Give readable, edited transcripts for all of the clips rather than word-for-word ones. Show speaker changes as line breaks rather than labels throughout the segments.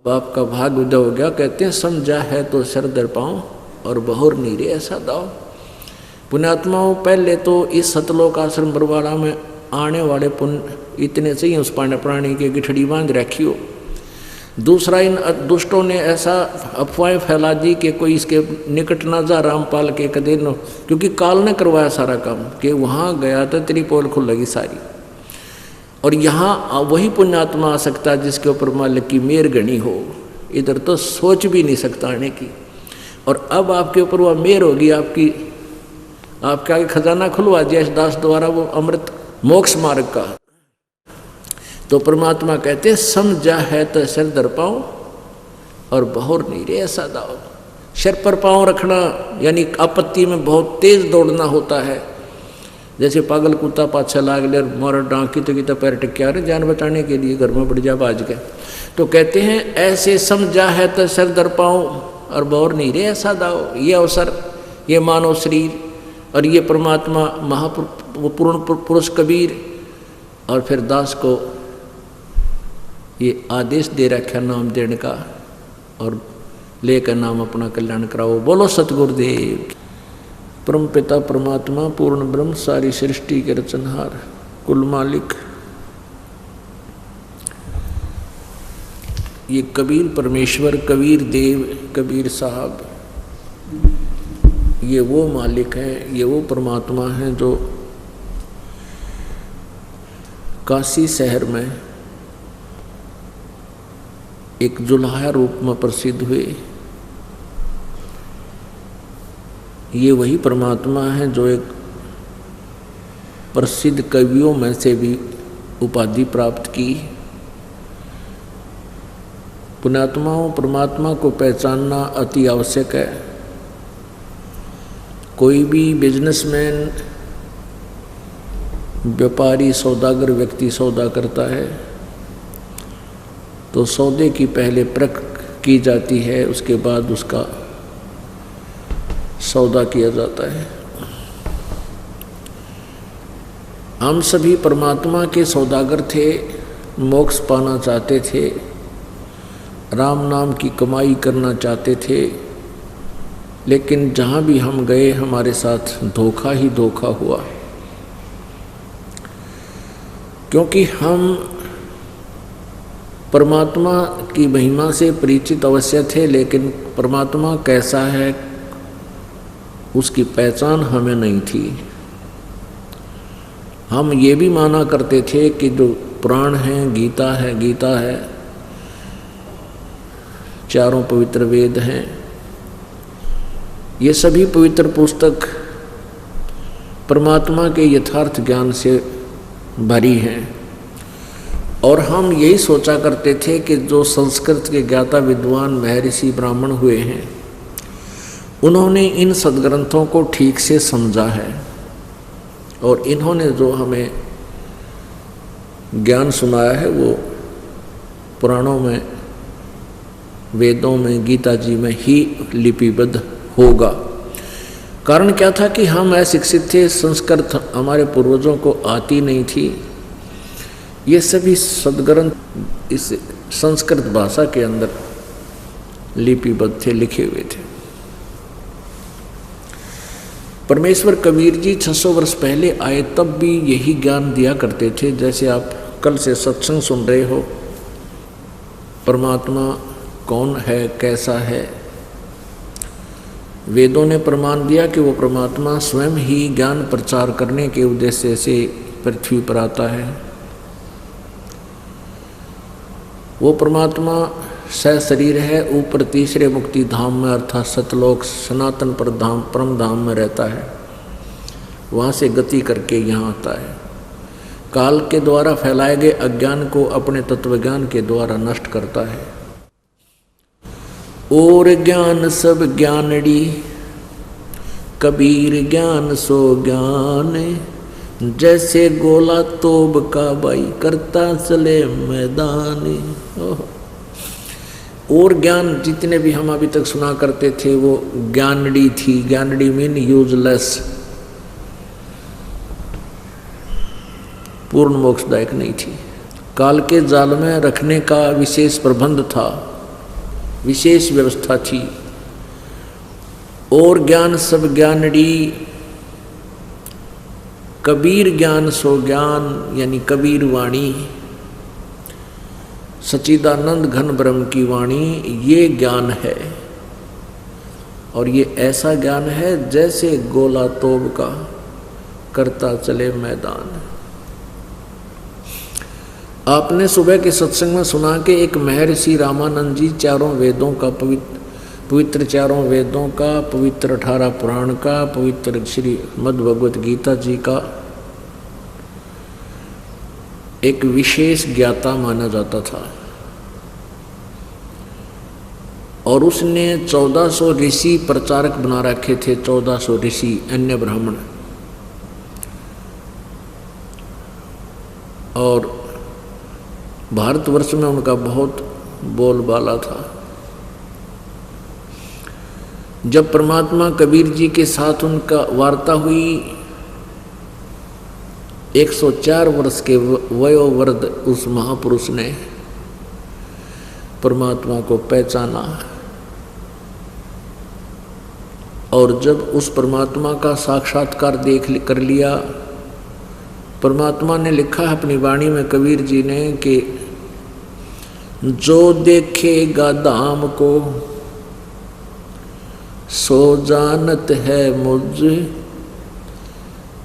अब आपका भाग उदय हो गया। कहते हैं समझा है तो सर दर पाऊँ और बहुर नीरे ऐसा दाओ। पुण्यात्माओं, पहले तो इस सतलोक आश्रम बरवाड़ा में आने वाले पुण्य इतने चाहिए उस प्राणी के गिठड़ी बांध रखी हो। दूसरा, इन दुष्टों ने ऐसा अफवाहें फैला दी कि कोई इसके निकट ना जा रामपाल के कदे न, क्योंकि काल ने करवाया सारा काम कि वहाँ गया तो तेरी पोल खुल लगी सारी। और यहाँ वही पुण्यात्मा आ सकता है जिसके ऊपर मालिक की मेहर गणी हो, इधर तो सोच भी नहीं सकता आने की। और अब आपके ऊपर वह मेहर होगी, आपके आगे खजाना खुलवा दिया दास द्वारा वो अमृत मोक्ष मार्ग का। तो परमात्मा कहते हैं समझा है तो सिर दर पाओ और बहुर नीरे ऐसा दाओ। सिर पर पाँव रखना यानी आपत्ति में बहुत तेज दौड़ना होता है। जैसे पागल कुत्ता पाछा लाग ले मोर डांकी तो पैर टिक्या रहे जान बचाने के लिए घर में बढ़ जा बाज के। तो कहते हैं ऐसे समझा है तो सिर दर पाओ और बहुर नीरे ऐसा दाओ। ये अवसर, ये मानव शरीर और ये परमात्मा महापूर्ण पुरुष कबीर और फिर दास को ये आदेश दे रखा नाम देने का और लेकर नाम अपना कल्याण कराओ। बोलो सतगुरुदेव। परम पिता परमात्मा पूर्ण ब्रह्म सारी सृष्टि के रचनहार कुल मालिक ये कबीर परमेश्वर, कबीर देव, कबीर साहब, ये वो मालिक हैं, ये वो परमात्मा हैं जो काशी शहर में एक जुल्हा रूप में प्रसिद्ध हुए। ये वही परमात्मा है जो एक प्रसिद्ध कवियों में से भी उपाधि प्राप्त की। पुण्यात्माओं, परमात्मा को पहचानना अति आवश्यक है। कोई भी बिजनेसमैन, व्यापारी, सौदागर व्यक्ति सौदा करता है तो सौदे की पहले परख की जाती है, उसके बाद उसका सौदा किया जाता है। हम सभी परमात्मा के सौदागर थे, मोक्ष पाना चाहते थे, राम नाम की कमाई करना चाहते थे, लेकिन जहाँ भी हम गए हमारे साथ धोखा ही धोखा हुआ। क्योंकि हम परमात्मा की महिमा से परिचित अवश्य थे, लेकिन परमात्मा कैसा है उसकी पहचान हमें नहीं थी। हम ये भी माना करते थे कि जो पुराण है, गीता है, चारों पवित्र वेद हैं, ये सभी पवित्र पुस्तक परमात्मा के यथार्थ ज्ञान से भरी हैं। और हम यही सोचा करते थे कि जो संस्कृत के ज्ञाता विद्वान महर्षि ब्राह्मण हुए हैं उन्होंने इन सदग्रंथों को ठीक से समझा है और इन्होंने जो हमें ज्ञान सुनाया है वो पुराणों में, वेदों में, गीता जी में ही लिपिबद्ध होगा। कारण क्या था कि हम अशिक्षित थे, संस्कृत हमारे पूर्वजों को आती नहीं थी। ये सभी सदग्रंथ इस संस्कृत भाषा के अंदर लिपिबद्ध थे, लिखे हुए थे। परमेश्वर कबीर जी 600 वर्ष पहले आए तब भी यही ज्ञान दिया करते थे। जैसे आप कल से सत्संग सुन रहे हो, परमात्मा कौन है, कैसा है, वेदों ने प्रमाण दिया कि वो परमात्मा स्वयं ही ज्ञान प्रचार करने के उद्देश्य से पृथ्वी पर आता है। वो परमात्मा सशरीर है, ऊपर तीसरे मुक्ति धाम में अर्थात सतलोक सनातन परम धाम में रहता है, वहाँ से गति करके यहाँ आता है। काल के द्वारा फैलाए गए अज्ञान को अपने तत्वज्ञान के द्वारा नष्ट करता है। और ज्ञान सब ज्ञानड़ी, कबीर ज्ञान सो ज्ञान, जैसे गोला तोब का बाई करता चले मैदान। और ज्ञान जितने भी हम अभी तक सुना करते थे वो ज्ञानड़ी थी। ज्ञानड़ी मीन यूजलेस, पूर्ण मोक्षदायक नहीं थी। काल के जाल में रखने का विशेष प्रबंध था, विशेष व्यवस्था थी। और ज्ञान सब ज्ञानड़ी, कबीर ज्ञान सो ज्ञान, यानी कबीर वाणी, सच्चिदानंद घन ब्रह्म की वाणी, ये ज्ञान है। और ये ऐसा ज्ञान है जैसे गोला तोब का करता चले मैदान। आपने सुबह के सत्संग में सुना कि एक महर्षि रामानंद जी चारों वेदों का पवित्र चारों वेदों का, पवित्र 18 पुराण का, पवित्र श्री मद्भगवत गीता जी का एक विशेष ज्ञाता माना जाता था। और उसने 1400 ऋषि प्रचारक बना रखे थे, 1400 ऋषि अन्य ब्राह्मण। और भारतवर्ष में उनका बहुत बोलबाला था। जब परमात्मा कबीर जी के साथ उनका वार्ता हुई, 104 वर्ष के वयोवृद्ध उस महापुरुष ने परमात्मा को पहचाना। और जब उस परमात्मा का साक्षात्कार कर लिया, परमात्मा ने लिखा है अपनी वाणी में कबीर जी ने कि जो देखेगा धाम को सो जानत है मुझ,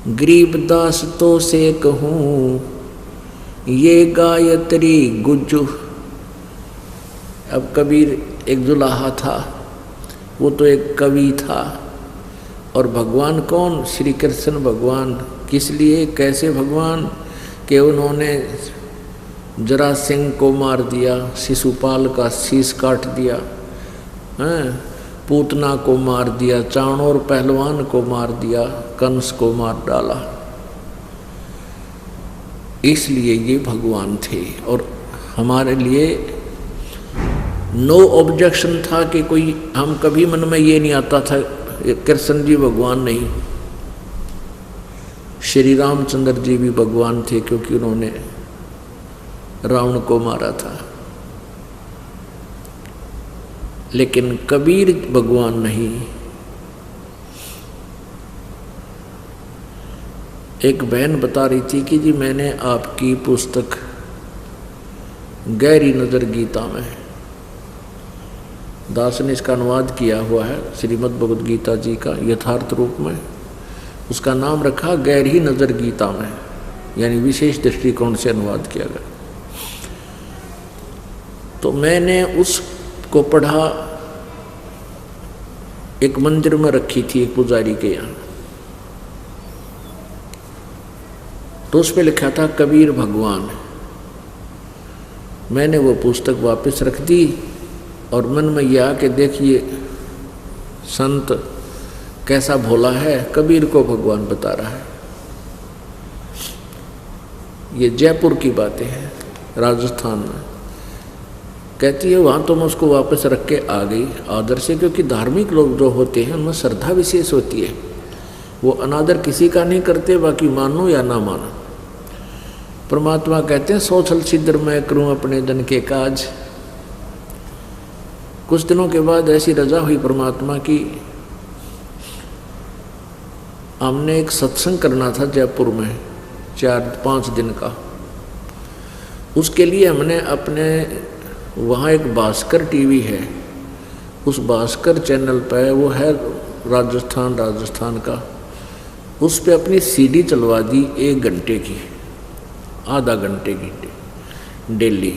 गरीबदास तो से कहूँ ये गायत्री गुज्जु। अब कबीर एक जुलाहा था, वो तो एक कवि था। और भगवान कौन? श्री कृष्ण भगवान। किस लिए, कैसे भगवान? कि उन्होंने जरासिंह को मार दिया, शिशुपाल का शीश काट दिया, पूतना को मार दिया, चाणोर पहलवान को मार दिया, कंस को मार डाला। इसलिए ये भगवान थे। और हमारे लिए नो ऑब्जेक्शन था कि कोई, हम कभी मन में ये नहीं आता था कृष्ण जी भगवान नहीं। श्री रामचंद्र जी भी भगवान थे क्योंकि उन्होंने रावण को मारा था। लेकिन कबीर भगवान नहीं। एक बहन बता रही थी कि जी मैंने आपकी पुस्तक गहरी नजर गीता में, दास ने इसका अनुवाद किया हुआ है श्रीमद् भगवद गीता जी का यथार्थ रूप में, उसका नाम रखा गहरी नजर गीता में, यानी विशेष दृष्टिकोण से अनुवाद किया गया। तो मैंने उसको पढ़ा, एक मंदिर में रखी थी एक पुजारी के यहाँ। तो उस पे लिखा था कबीर भगवान। मैंने वो पुस्तक वापस रख दी और मन में यह आके देखिए संत कैसा भोला है, कबीर को भगवान बता रहा है। ये जयपुर की बातें हैं, राजस्थान में। कहती है वहाँ तो मैं उसको वापस रख के आ गई आदर से, क्योंकि धार्मिक लोग जो होते हैं उनमें श्रद्धा विशेष होती है। वो अनादर किसी का नहीं करते, बाकी मानो या ना मानो। परमात्मा कहते हैं सौ छल छिद्र मैं करूँ अपने जन के काज। कुछ दिनों के बाद ऐसी रजा हुई परमात्मा की, हमने एक सत्संग करना था जयपुर में 4-5 दिन का। उसके लिए हमने अपने वहाँ एक भास्कर टीवी है, उस भास्कर चैनल पे, वो है राजस्थान का, उस पे अपनी सीडी चलवा दी 1 घंटे की, आधा घंटे की डेली,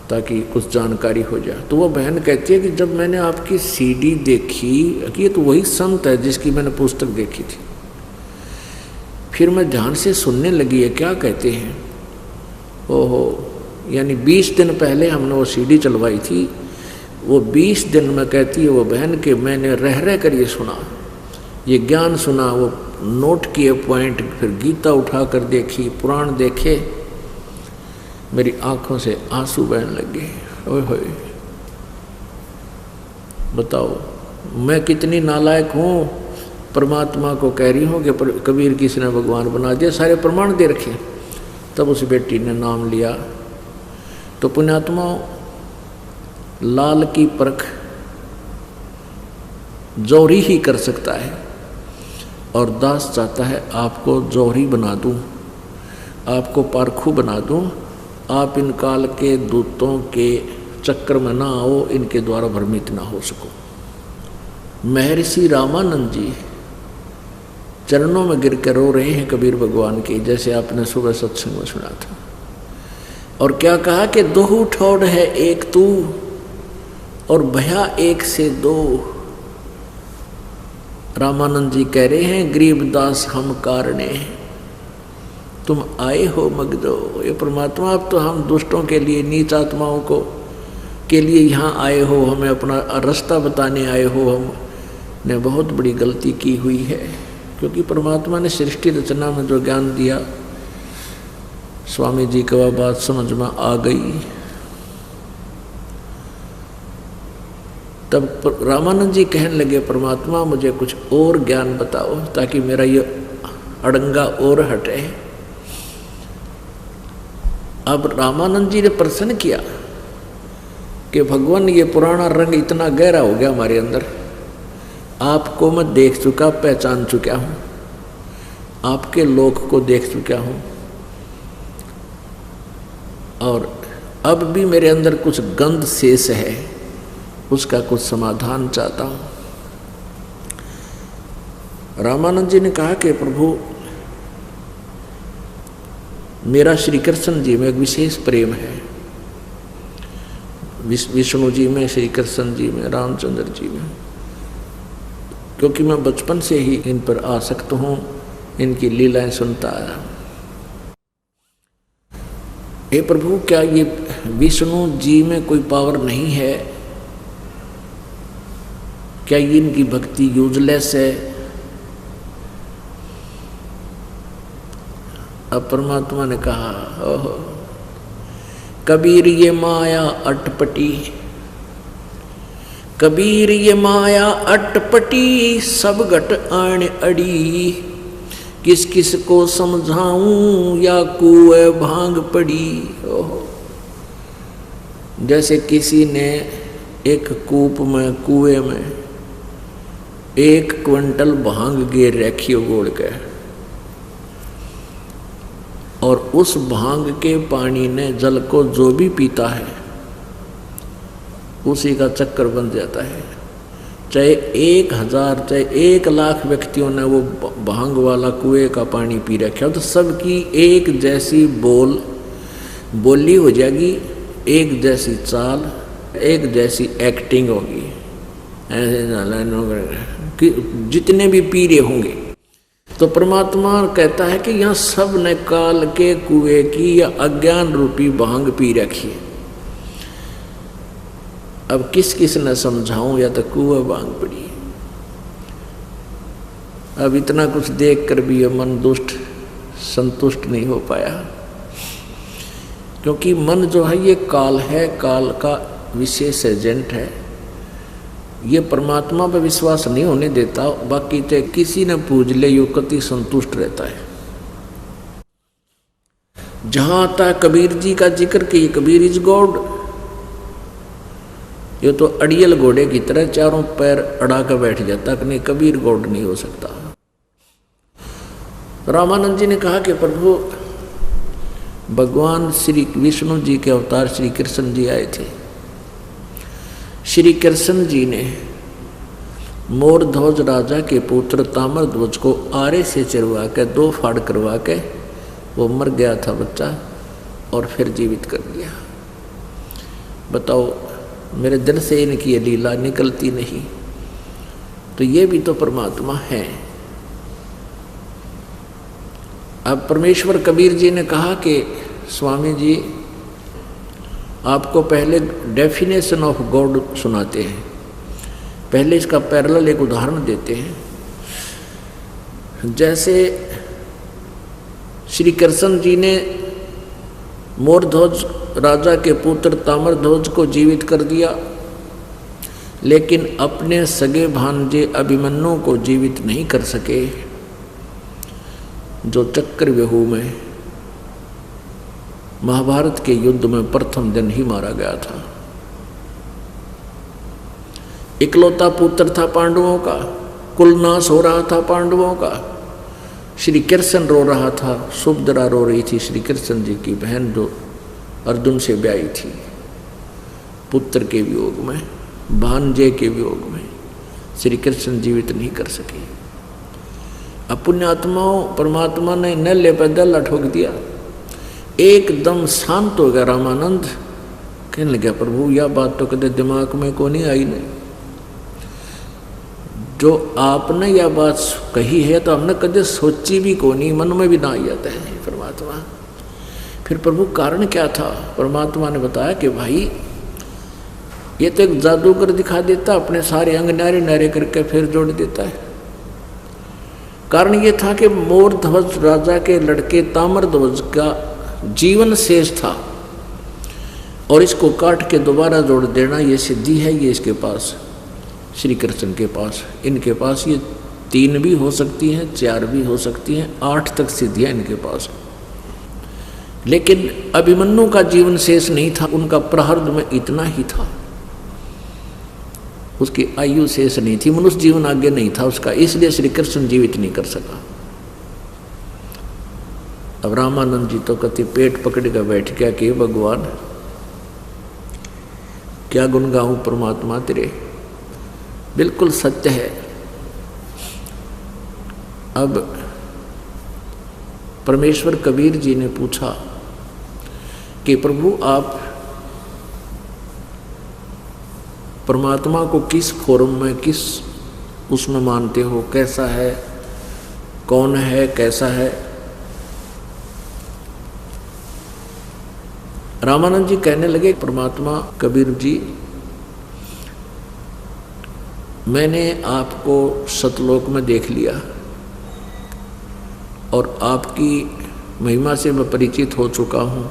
ताकि कुछ जानकारी हो जाए। तो वो बहन कहती है कि जब मैंने आपकी सीडी देखी कि ये तो वही संत है जिसकी मैंने पुस्तक देखी थी, फिर मैं ध्यान से सुनने लगी है क्या कहते हैं। ओहो, यानी 20 दिन पहले हमने वो सीडी चलवाई थी। वो 20 दिन में कहती है वो बहन के मैंने रह कर ये सुना, ये ज्ञान सुना, वो नोट किए पॉइंट, फिर गीता उठा कर देखी, पुराण देखे, मेरी आंखों से आंसू बहने लगे। ओए होए, बताओ मैं कितनी नालायक हूँ, परमात्मा को कह रही हूँ कि कबीर किसने भगवान बना दिया, सारे प्रमाण दे रखे। तब उस बेटी ने नाम लिया। तो पुण्यात्मा, लाल की परख जौहरी ही कर सकता है, और दास चाहता है आपको जौहरी बना दूं, आपको पारखू बना दूं, आप इन काल के दूतों के चक्कर में ना आओ, इनके द्वारा भ्रमित ना हो सको। महर्षि रामानंद जी चरणों में गिर कर रो रहे हैं कबीर भगवान की, जैसे आपने सुबह सत्संग में सुना था। और क्या कहा कि दो ठोड़ है एक तू और भया एक से दो। रामानंद जी कह रहे हैं गरीबदास हम कारणे, तुम आए हो मगदो। ये परमात्मा अब तो हम दुष्टों के लिए, नीच आत्माओं को के लिए यहाँ आए हो, हमें अपना रास्ता बताने आए हो। हमने बहुत बड़ी गलती की हुई है, क्योंकि परमात्मा ने सृष्टि रचना में जो ज्ञान दिया, स्वामी जी को वह बात समझ में आ गई। तब रामानंद जी कहने लगे परमात्मा मुझे कुछ और ज्ञान बताओ ताकि मेरा ये अड़ंगा और हटे। अब रामानंद जी ने प्रश्न किया कि भगवान ये पुराना रंग इतना गहरा हो गया हमारे अंदर, आपको मैं देख चुका, पहचान चुका हूँ, आपके लोक को देख चुका हूँ, और अब भी मेरे अंदर कुछ गंध शेष है, उसका कुछ समाधान चाहता हूँ। रामानंद जी ने कहा कि प्रभु मेरा श्री कृष्ण जी में एक विशेष प्रेम है, विष्णु जी में, श्री कृष्ण जी में, रामचंद्र जी में, क्योंकि मैं बचपन से ही इन पर आसक्त हूँ, इनकी लीलाएं सुनता आया। हे प्रभु क्या ये विष्णु जी में कोई पावर नहीं है? क्या ये इनकी भक्ति यूजलेस है? अब परमात्मा ने कहा ओहो कबीर ये माया अटपटी, कबीर ये माया अटपटी, सब घट आण अड़ी, किस किस को समझाऊं या कुएं भांग पड़ी। ओहो जैसे किसी ने एक कूप में, कुएं में 1 क्विंटल भांग गिर रखी हो गोड़ के, और उस भांग के पानी ने जल को जो भी पीता है उसी का चक्कर बन जाता है। चाहे 1000 चाहे 1,00,000 व्यक्तियों ने वो भांग वाला कुएं का पानी पी रखा हो, तो सबकी एक जैसी बोली हो जाएगी, एक जैसी चाल, एक जैसी एक्टिंग होगी। ऐसे कि जितने भी पी रहे होंगे, तो परमात्मा कहता है कि यहाँ सब ने काल के कुएं की या अज्ञान रूपी भांग पी रखी है। अब किस किस ने समझाऊं, या तो कुएं भांग पड़ी। अब इतना कुछ देख कर भी यह मन दुष्ट संतुष्ट नहीं हो पाया, क्योंकि मन जो है ये काल है, काल का विशेष एजेंट है। ये परमात्मा पर विश्वास नहीं होने देता, बाकी चाहे किसी ने पूज ले यो कति संतुष्ट रहता है। जहां आता है कबीर जी का जिक्र कि कबीर इज गॉड, ये तो अड़ियल घोड़े की तरह चारों पैर अड़ा कर बैठ जाता कि नहीं, कबीर गॉड नहीं हो सकता। रामानंद जी ने कहा कि प्रभु भगवान श्री विष्णु जी के अवतार श्री कृष्ण जी आए थे। श्री कृष्ण जी ने मोरध्वज राजा के पुत्र ताम्रध्वज को आरे से चिरवा के 2 फाड़ करवा के वो मर गया था बच्चा, और फिर जीवित कर दिया। बताओ मेरे दिल से इनकी ये लीला निकलती नहीं, तो ये भी तो परमात्मा है। अब परमेश्वर कबीर जी ने कहा कि स्वामी जी आपको पहले डेफिनेशन ऑफ गॉड सुनाते हैं, पहले इसका पैरेलल एक उदाहरण देते हैं। जैसे श्री कृष्ण जी ने मोरध्वज राजा के पुत्र ताम्रध्वज को जीवित कर दिया, लेकिन अपने सगे भांजे अभिमन्यु को जीवित नहीं कर सके, जो चक्रव्यूह में महाभारत के युद्ध में प्रथम दिन ही मारा गया था। इकलौता पुत्र था पांडवों का, कुल नाश हो रहा था पांडवों का। श्री कृष्ण रो रहा था, सुभद्रा रो रही थी, श्री कृष्ण जी की बहन जो अर्जुन से ब्याही थी, पुत्र के वियोग में, भांजे के वियोग में श्री कृष्ण जीवित नहीं कर सके। अब पुण्यात्माओं, परमात्मा ने नल्ले पर दल्ला ठोक दिया, एकदम शांत हो गया रामानंद। कहने लगा प्रभु यह बात तो कदे दिमाग में को नहीं आई, नहीं जो आपने यह बात कही है तो हमने कदे सोची भी को नहीं, मन में भी ना आई जाता है परमात्मा। फिर प्रभु कारण क्या था? परमात्मा ने बताया कि भाई ये तो एक जादूगर दिखा देता, अपने सारे अंग नारे नारे करके फिर जोड़ देता है। कारण ये था कि मोर ध्वज राजा के लड़के ताम्र ध्वज का जीवन शेष था और इसको काट के दोबारा जोड़ देना ये सिद्धि है, ये इसके पास, श्री कृष्ण के पास, इनके पास ये 3 भी हो सकती हैं, 4 भी हो सकती हैं, 8 तक सिद्धियाँ इनके पास। लेकिन अभिमन्यु का जीवन शेष नहीं था, उनका प्रारब्ध में इतना ही था, उसकी आयु शेष नहीं थी, मनुष्य जीवन आगे नहीं था उसका, इसलिए श्री कृष्ण जीवित नहीं कर सका। अब रामानंद जी तो कति पेट पकड़ कर बैठ गया कि भगवान क्या गुण गाऊं परमात्मा तेरे, बिल्कुल सत्य है। अब परमेश्वर कबीर जी ने पूछा कि प्रभु आप परमात्मा को किस फॉर्म में, किस उसमें मानते हो, कैसा है, कौन है, कैसा है? रामानंद जी कहने लगे परमात्मा कबीर जी, मैंने आपको सतलोक में देख लिया और आपकी महिमा से मैं परिचित हो चुका हूँ,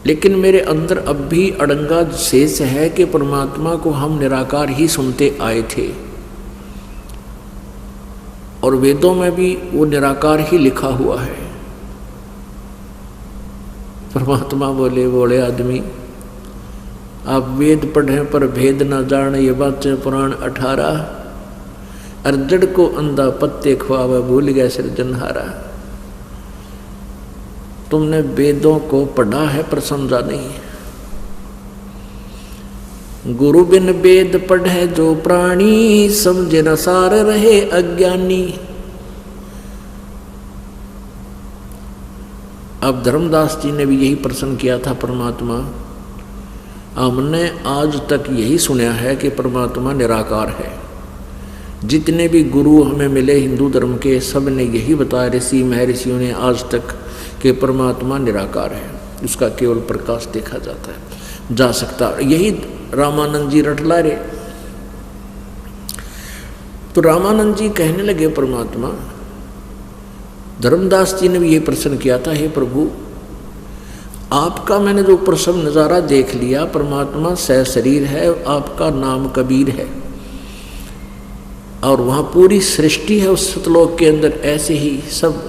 लेकिन मेरे अंदर अब भी अड़ंगा शेष है कि परमात्मा को हम निराकार ही सुनते आए थे और वेदों में भी वो निराकार ही लिखा हुआ है। परमात्मा बोले, बोले आदमी आप वेद पढ़े पर भेद न जाने, ये बात पुराण 18, अर्जड़ को अंधा पत्ते खुआवा भूल गया सृजनहारा। तुमने वेदों को पढ़ा है पर समझा नहीं। गुरु बिन वेद पढ़े जो प्राणी, समझे न सार रहे अज्ञानी। अब धर्मदास जी ने भी यही प्रश्न किया था परमात्मा, हमने आज तक यही सुना है कि परमात्मा निराकार है। जितने भी गुरु हमें मिले हिंदू धर्म के, सब ने यही बताया, ऋषि महर्षियों ने आज तक, कि परमात्मा निराकार है, उसका केवल प्रकाश देखा जाता है, जा सकता। यही रामानंद जी रटला रे। तो रामानंद जी कहने लगे परमात्मा, धर्मदास जी ने भी ये प्रश्न किया था, हे प्रभु आपका मैंने जो प्रसव नज़ारा देख लिया, परमात्मा सहशरीर है, आपका नाम कबीर है और वहाँ पूरी सृष्टि है उस सतलोक के अंदर, ऐसे ही सब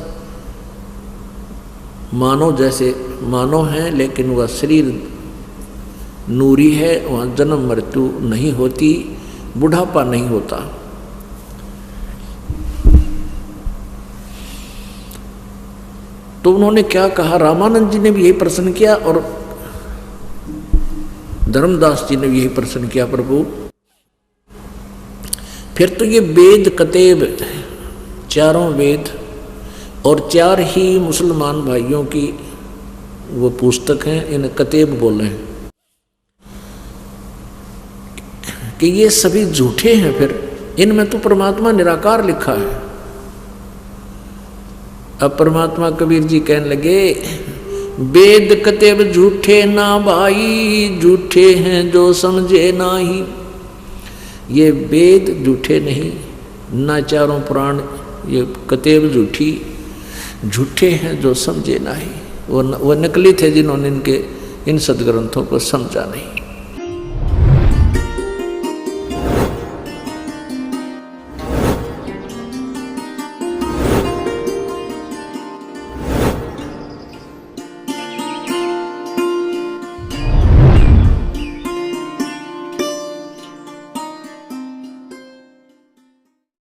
मानव जैसे मानव हैं, लेकिन वह शरीर नूरी है, वहाँ जन्म मृत्यु नहीं होती, बुढ़ापा नहीं होता। तो उन्होंने क्या कहा, रामानंद जी ने भी यही प्रश्न किया और धर्मदास जी ने भी यही प्रश्न किया, प्रभु फिर तो ये वेद कतेब, चारों वेद और 4 ही मुसलमान भाइयों की वो पुस्तक हैं, इन कतेब बोल रहे हैं कि ये सभी झूठे हैं, फिर इनमें तो परमात्मा निराकार लिखा है। अब परमात्मा कबीर जी कहने लगे, वेद कतेब झूठे ना भाई, झूठे हैं जो समझे नाही। ये वेद झूठे नहीं, ना चारों पुराण, ये कतेब झूठी, झूठे हैं जो समझे नहीं। वो नकली थे जिन्होंने इन सदग्रंथों को समझा नहीं।